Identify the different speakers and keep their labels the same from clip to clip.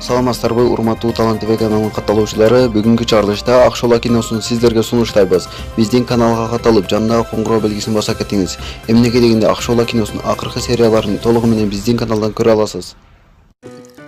Speaker 1: Саламатсыздарбы, урматтуу Талант ТВ каналынын катталуучулары, бүгүнкү чыгарылышта Ак шола киносун сиздерге сунуштайбыз. Биздин каналга катталып, жанындагы коңгуроо белгисин баса кетиңиз. Эмнеге дегенде Ак шола киносунун акыркы серияларын толугу менен биздин каналдан көрө аласыз.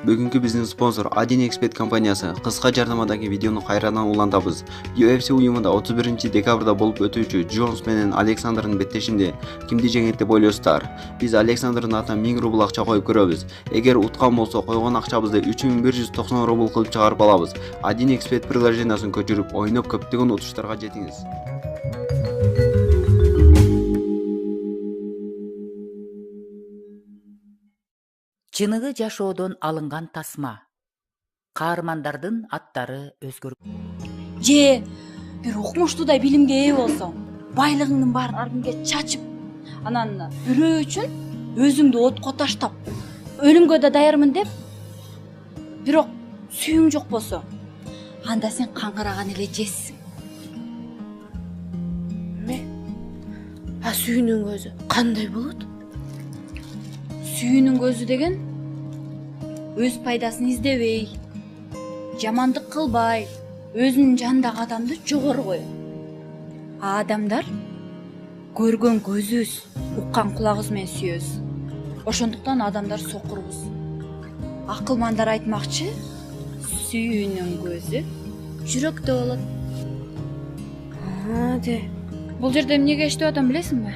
Speaker 1: Бүгүнкү биздин спонсор A1 Expert компаниясы. Кыска жардамдагы видеону кайрадан улантабыз. UFC уюмунда 31 декабрда болуп өтүүчү Джонс менен Александрдын беттешинде кимди жеңет деп ойлойсуздар? Биз Александрдын атына 1000 рубль акча коюп көрөбүз. Эгер уткан болсо, койгон акчабызды 3190 рубль кылып чыгарып алабыз. A1 Expert приложениясын көчүрүп, ойноп көптөгөн утуштарга жетиңиз.
Speaker 2: Чыныгы жашоодон алынган тасма. Каармандардын аттары өзгөрүп.
Speaker 3: Же бир укмуштуудай билимге ээ болсоң, байлыгыңдын баарын ар кимге чачып, анан бирөө үчүн өзүңдү отко таштап, өлүмгө да даярмын деп, бирок сүйүң жок болсо, анда сен каңгыраган эле жессиң.
Speaker 4: Эме? А сүйүүнүн көзү кандай болот?
Speaker 3: Сүйүүнүн көзү деген өз пайдасын издебей, жамандык кылбай, өзүнүн жанындагы адамды жогору коет. А адамдар көргөн көзүбүз, уккан кулагыбыз менен сүйөбүз. Ошондуктан адамдар сокурбуз. Акылмандар айтмакчы, сүйүүнүн көзү жүрөктө болот.
Speaker 4: Де.
Speaker 3: Бул жерде эмнеге иштеп атам билесиңби?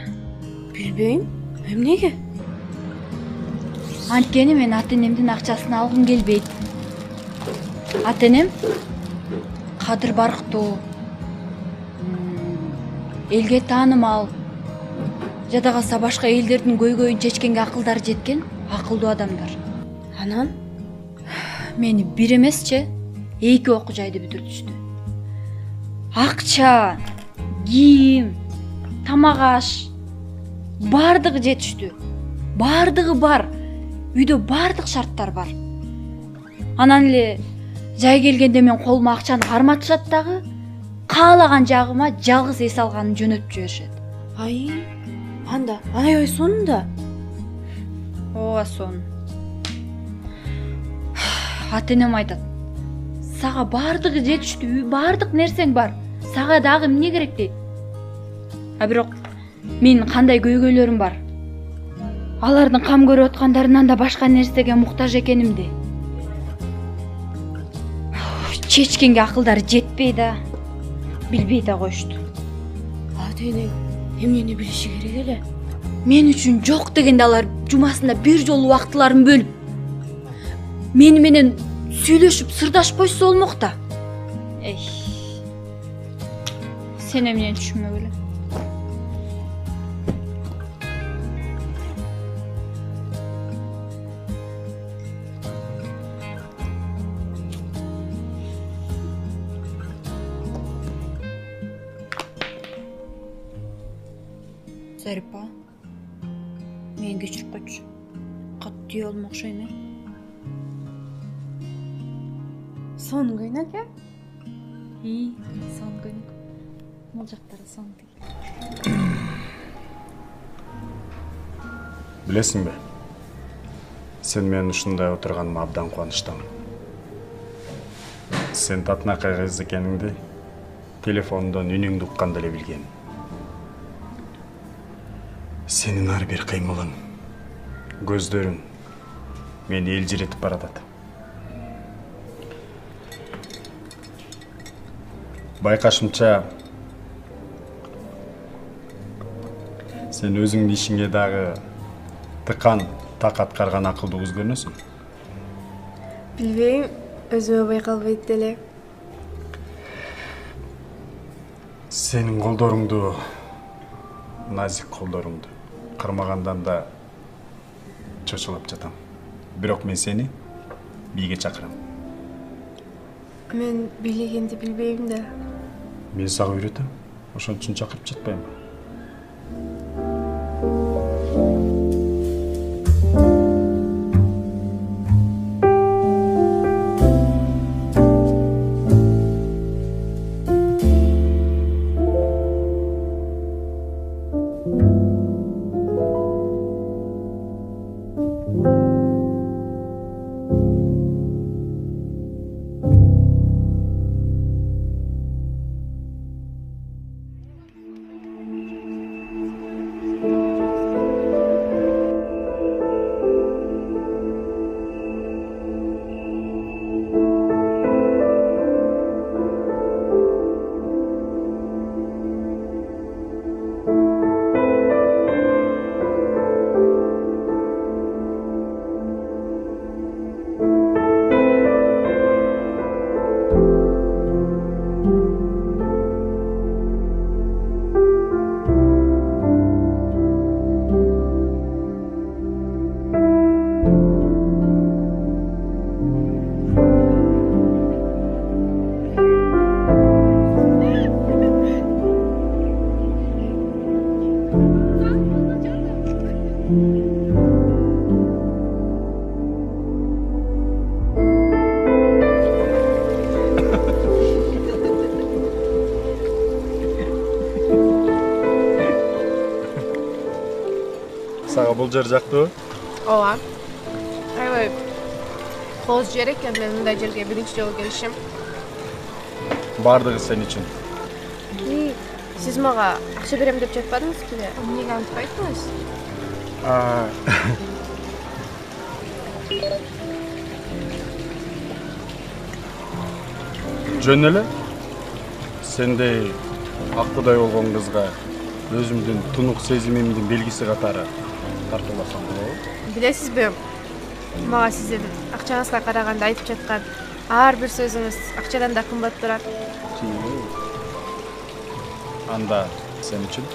Speaker 4: Билбейм. Эмнеге?
Speaker 3: Анткени мен ата-энемдин акчасын алгым келбейт. Ата-энем кадыр барктуу, элге таанымал, жада калса башка элдердин көйгөйүн чечкенге акылдары жеткен акылдуу адамдар.
Speaker 4: Анан?
Speaker 3: Мени бир эмесчи, 2 окуу жайды бүтүрүштү. Акча, кийим, тамак аш бардыгы жетиштүү. Бардыгы бар. Үйдө бардык шарттар бар. Анан эле жай келгенде мен колума акчаны карматышат дагы, каалаган жагыма жалгыз эс алганын жөнөтүп жиберишет.
Speaker 4: Анда, аябай сонунда.
Speaker 3: Ооба сон. Ата-энем айтат: "Сага бардыгы жетиштүү, бардык нерсең бар. Сага дагы эмне керек?" дейт. А бирок менин кандай көйгөйлөрүм бар? Алардын кам көрүп аткандарынан да башка нерсеге муктаж экенимди чечкенге акылдары жетпей да, билбей да коюшту.
Speaker 4: Ата-энең эмнени билиши керек эле?
Speaker 3: Мен үчүн жок дегенде алар жумасында бир жолу убактыларын бөлүп, мени менен сүйлөшүп, сырдашып койсо болмок да. Сен эмнени түшүнмөк эле? Зарипа, мен кечирип койчу. Катты түйө болмок окшойм.
Speaker 4: Сонун көйнөк э?
Speaker 3: Сонун көйнөк. Могул жактары сонун тиги.
Speaker 5: Билесиңби? Сен менен ушундай отурганыма абдан кубанычтамын. Сен татынакай кыз экениңди телефондон үнүңдү укканда эле билгем. Сенин ар бир кыймылың, көздөрүң мени элжиретип баратат. Байкашымча, сен өзүңдүн ишиңе дагы тыкан так аткарган акылдуу кыз көрүнөсүң.
Speaker 4: Билбейм, өзүмө байкалбайт деле.
Speaker 5: Сенин колдоруңду, назик колдоруңду кармагандан да чочулап жатам. Бирок мен сени бийге чакырам.
Speaker 4: Мен бийлегенди билбейм да.
Speaker 5: Мен сага үйрөтөм. Ошон үчүн чакырып жатпайм. бул жер жактыбы?
Speaker 4: Ооба. Аябай кооз жер экен, мен мындай жерге биринчи жолу келишим.
Speaker 5: Бардыгы сен үчүн.
Speaker 4: Сиз мага акча берем деп жатпадыңызбы беле? Эмнеге антип айттыңыз?
Speaker 5: Жөн эле. Сендей акбудай болгон кызга өзүмдүн тунук сезимимдин белгиси катары тартууласам болобу?
Speaker 4: Билесизби? Мага сиздин акчаңызга караганда айтып жаткан ар бир сөзүңүз акчадан да кымбат турат.
Speaker 5: Анда сен үчүн?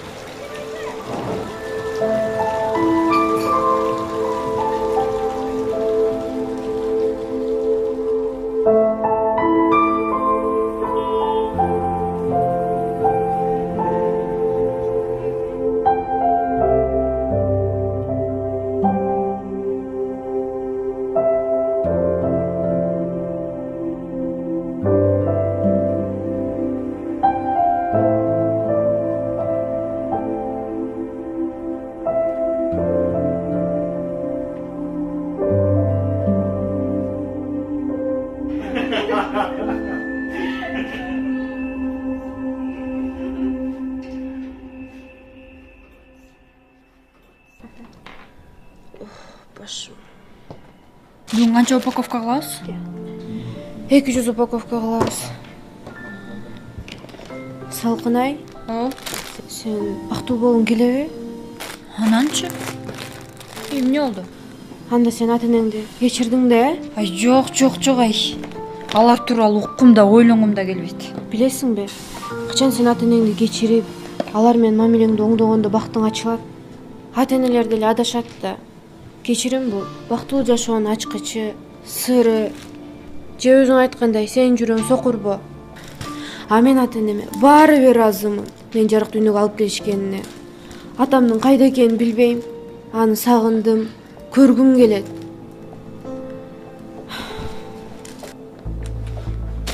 Speaker 4: Башым.
Speaker 3: Бүгүн канча упаковка кылабыз?
Speaker 4: 200 упаковка кылабыз. Салкынай, сен бактылуу болгуң келеби?
Speaker 3: Ананчы? Эмне болду?
Speaker 4: Анда сен ата-энеңди кечирдиң да?
Speaker 3: Ай, жок, ай. Алар тууралуу уккум да, ойлонгум да келбейт.
Speaker 4: Билесиңби? Качан сен ата-энеңди кечирип, алар менен мамилеңди оңдогондо бактың ачылат. Ата-энелер деле адашат да. Кечирим бул бактылуу жашоонун ачкычы, сыры. Же өзүң айткандай, сенин жүрөгүң сокурбо. А мен ата-энеме баары бир ыраазымын. Мен жарык дүйнөгө алып келишкенине. Атамдын кайда экенин билбейм. Аны сагындым, көргүм келет.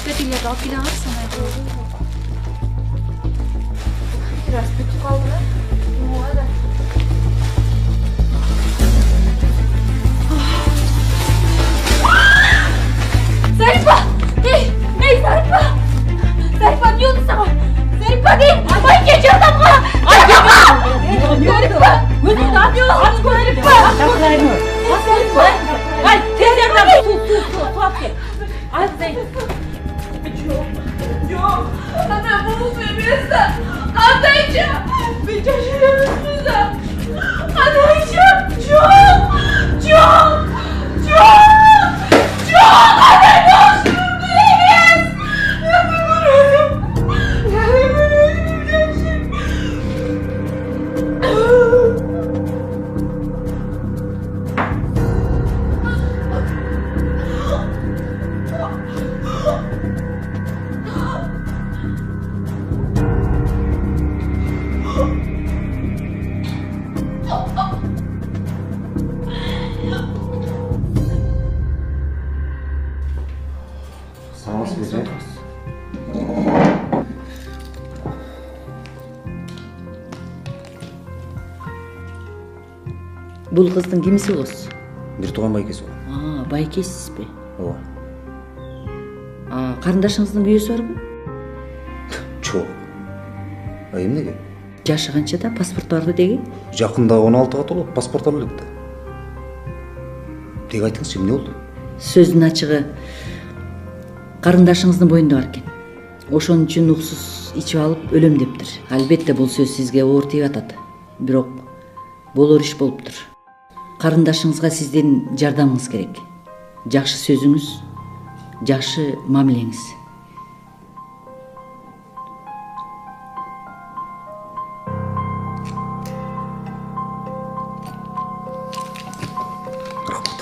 Speaker 3: Кетилерди алып келе аласың.
Speaker 4: Biraz бүтүп калды да. Ооба.
Speaker 3: Зарипа! Эй, Зарипа! Зарипа, не oldu sana? Zarip'a değil! Ay gece adamla! Ay gece! Zarip'a! Gözünü ne yapıyorsun? Aç koy Zarip'a! Aç Zarip'a! Ay teyzemden su at gel! Ay Zarip'a! Yok! Ana bunu söylüyorsa! Anlayacağım! Bir çocuğumuz bizde! Anlayacağım! Çok!
Speaker 2: Бул кыздын кимиси болосуз?
Speaker 1: Бир тууган байкеси бар.
Speaker 2: Байкесизби?
Speaker 1: Ооба.
Speaker 2: Карындашыңыздын күйөөсү барбы?
Speaker 1: Жок. Эмнеге?
Speaker 2: Жашы канчада? Паспорту барбы деги?
Speaker 1: Жакында 16-га толот, паспорт алып элек да. Деги айтыңызчы, эмне болду?
Speaker 2: Сөздүн ачыгы карындашыңыздын боюнда бар экен. Ошон үчүн уксуз ичип алып өлөм дептир. Албетте бул сөз сизге оор тийип атат. Бирок болор иш болуптур. Карындашыңызга сиздин жардамыңыз керек. Жакшы сөзүңүз, жакшы мамилеңиз.
Speaker 1: Рахмат.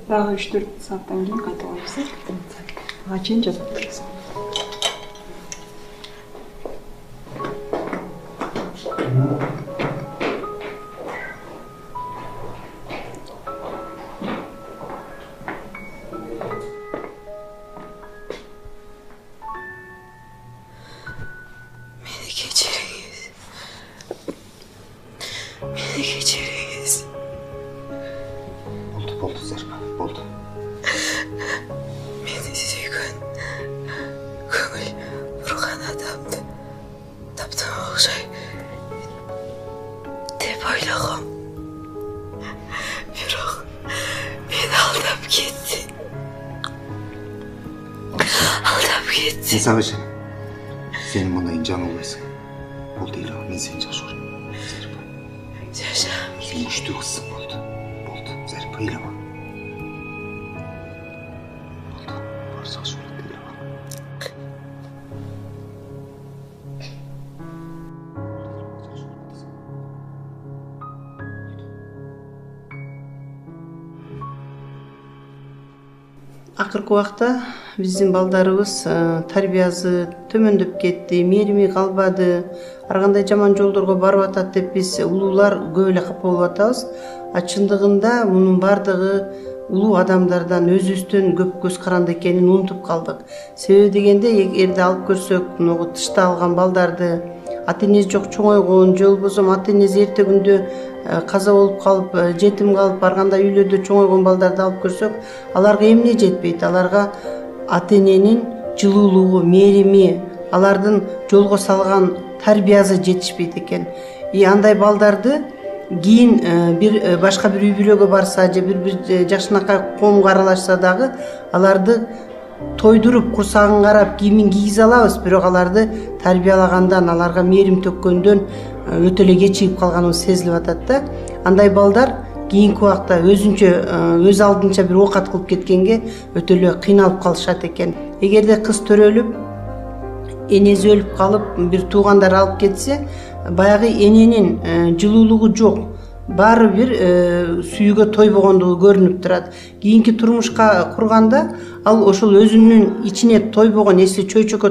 Speaker 6: Дагы 3-4 сааттан кийин кайталайбыз. Ага чейин жазып бересиз.
Speaker 4: Meni kechiriңиz.
Speaker 1: Болду, Зарипа, болду.
Speaker 4: Meni сүйгөн көңүл бурган адамды таптым окшой деп ойлогом. Бирок мени алдап кетти.
Speaker 1: Сен Сабыржан, сен мындай жаңылбайсың. Болду, Ира, мен сени жакшы көрөм. Зарипа.
Speaker 4: Жашам.
Speaker 1: Сен күчтүү кызсың, болду. Болду, Зарипа, ыйлама. Болду, баары жакшы болот, ыйлама.
Speaker 7: Акыркы убакта биздин балдарыбыз тарбиясы төмөндөп кетти, мээрими калбады, ар кандай жаман жолдорго барып атат деп биз улуулар көп эле капа болуп атабыз. Чындыгында мунун баардыгы улуу адамдардан өзүбүздөн көп көз каранды экенин унутуп калдык. Себеби дегенде эгерде алып көрсөк, могу тышта калган балдарды, ата энеси жок чоңойгон, же болбосо ата энеси эрте күндө каза болуп калып, жетим калып, ар кандай үйлөрдө чоңойгон балдарды алып көрсөк, аларга эмне жетпейт? Аларга ата эненин жылуулугу, мээрими, алардын жолго салган тарбиясы жетишпейт экен. Андай балдарды кийин бир башка бир үй бүлөгө барса, же бир жакшынакай коомго аралашса дагы, аларды тойдуруп, курсагын карап, кийимин кийгизе алабыз, бирок аларды тарбиялагандан, аларга мээрим төккөндөн өтө эле кечигип калганыбыз сезилип атат да. Андай балдар кийинки убакта өзүнчө өз алдынча бир оокат кылып кеткенге өтө эле кыйналып калышат экен. Эгерде кыз төрөлүп, энеси өлүп калып, бир туугандар алып кетсе, баягы эненин жылуулугу жок, баары бир сүйүүгө тойбогондугу көрүнүп турат. Кийинки турмушка курганда ал ошол өзүнүн ичине тойбогон нерсе, чөйчөккө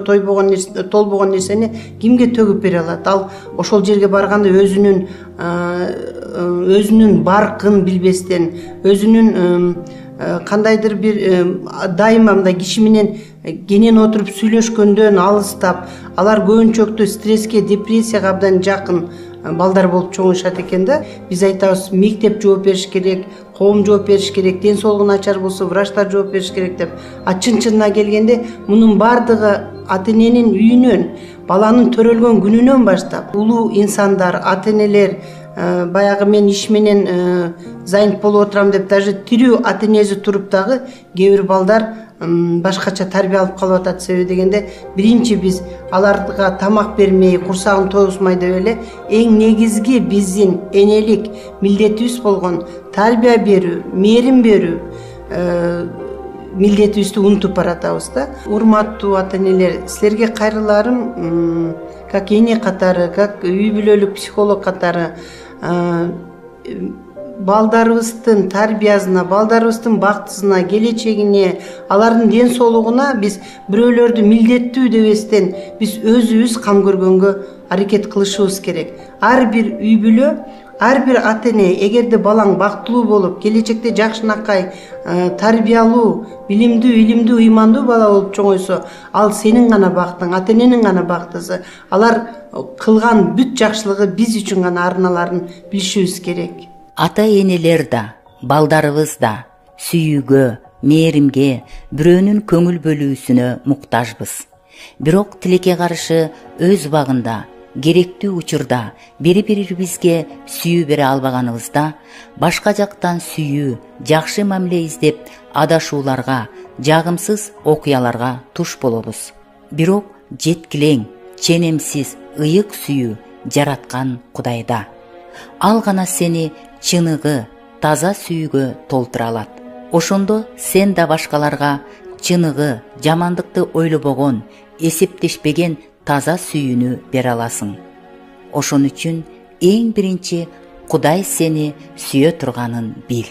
Speaker 7: толбогон нерсени кимге төгүп бере алат? Ал ошол жерге барганда өзүнүн баркын билбестен, өзүнүн кандайдыр бир дайыма мындай киши менен кенен отуруп сүйлөшкөндөн алыстап, алар көбүнчөктү стресске, депрессияга абдан жакын балдар болуп чоңуйшат экен да. Биз айтабыз, мектеп жооп бериш керек, коом жооп бериш керек, ден соолугу начар болсо врачтар жооп бериш керек деп. Чын-чынына келгенде мунун баардыгы ата эненин үйүнөн, баланын төрөлгөн күнүнөн баштап, улуу инсандар, ата энелер, баягы мен иш менен занят болуп отурам деп даже тирүү ата энеси туруп дагы кээ бир балдар башкача тарбия алып калып атат. Себеби дегенде биринчи биз аларга тамак бермей, курсагын тойгузмай деп эле эң негизги биздин энелик милдетибиз болгон тарбия берүү, мээрим берүү милдетибизди унутуп баратабыз да. Урматтуу ата энелер, силерге кайрыларым как эне катары, как үй бүлөлүк психолог катары балдарыбыздын тарбиясына, балдарыбыздын бактысына, келечегине, алардын ден соолугуна биз бирөөлөрдү милдеттүү дебестен биз өзүбүз кам көргөнгө аракет кылышыбыз керек. Ар бир үй бүлө, ар бир ата эне эгерде балаң бактылуу болуп, келечекте жакшынакай, тарбиялуу, билимдүү, ыймандуу бала болуп чоңойсо, ал сенин гана бактың, ата эненин гана бактысы. Алар кылган бүт жакшылыгы биз үчүн гана арналарын билишибиз керек.
Speaker 2: Ата энелер да, балдарыбыз да сүйүүгө, мээримге, бирөөнүн көңүл бөлүүсүнө муктажбыз. Бирок тилекке каршы өз убагында, керектүү учурда бири-бирибизге сүйүү бере албаганыбызда, башка жактан сүйүү, жакшы мамиле издеп, адашууларга, жагымсыз окуяларга туш болобуз. Бирок жеткилең, ченемсиз, ыйык сүйүү жараткан Кудайда. Ал гана сени чыныгы, таза сүйүүгө толтура алат. Ошондо сен да башкаларга чыныгы, жамандыкты ойлобогон, эсептешпеген таза сүйүүнү бере аласың. Ошон үчүн эң биринчи Кудай сени сүйө турганын бил.